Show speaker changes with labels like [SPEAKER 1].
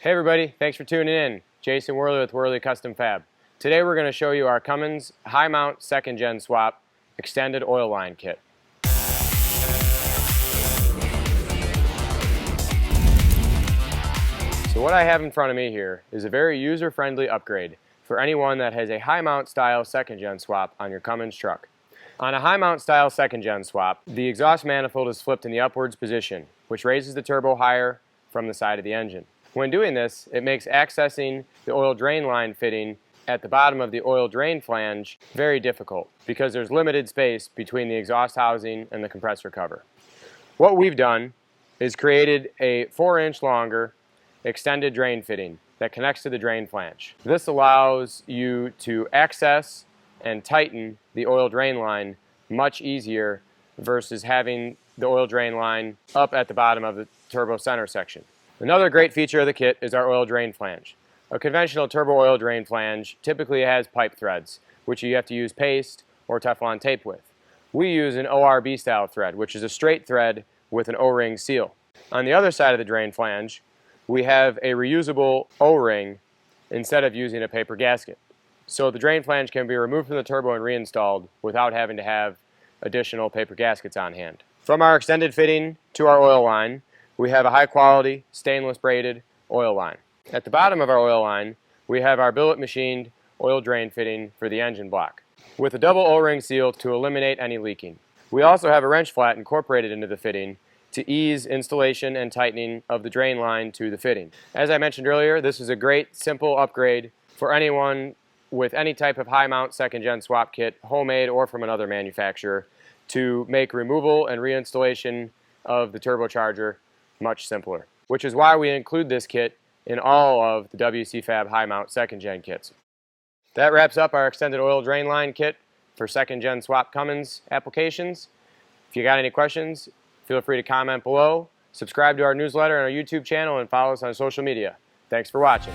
[SPEAKER 1] Hey everybody, thanks for tuning in. Jason Wehrli with Wehrli Custom Fab. Today we're going to show you our Cummins High Mount 2nd Gen Swap Extended Oil Line Kit. So what I have in front of me here is a very user-friendly upgrade for anyone that has a high mount style 2nd Gen swap on your Cummins truck. On a high mount style 2nd Gen swap, the exhaust manifold is flipped in the upwards position, which raises the turbo higher from the side of the engine. When doing this, it makes accessing the oil drain line fitting at the bottom of the oil drain flange very difficult because there's limited space between the exhaust housing and the compressor cover. What we've done is created a 4-inch longer extended drain fitting that connects to the drain flange. This allows you to access and tighten the oil drain line much easier versus having the oil drain line up at the bottom of the turbo center section. Another great feature of the kit is our oil drain flange. A conventional turbo oil drain flange typically has pipe threads, which you have to use paste or Teflon tape with. We use an ORB style thread, which is a straight thread with an O-ring seal. On the other side of the drain flange, we have a reusable O-ring instead of using a paper gasket. So the drain flange can be removed from the turbo and reinstalled without having to have additional paper gaskets on hand. From our extended fitting to our oil line, we have a high-quality stainless braided oil line. At the bottom of our oil line, we have our billet machined oil drain fitting for the engine block, with a double O-ring seal to eliminate any leaking. We also have a wrench flat incorporated into the fitting to ease installation and tightening of the drain line to the fitting. As I mentioned earlier, this is a great, simple upgrade for anyone with any type of high-mount 2nd Gen swap kit, homemade or from another manufacturer, to make removal and reinstallation of the turbocharger much simpler, which is why we include this kit in all of the WCFab high mount 2nd Gen kits. That wraps up our extended oil drain line kit for 2nd Gen swap Cummins applications. If you got any questions, feel free to comment below, subscribe to our newsletter and our YouTube channel, and follow us on social media. Thanks for watching.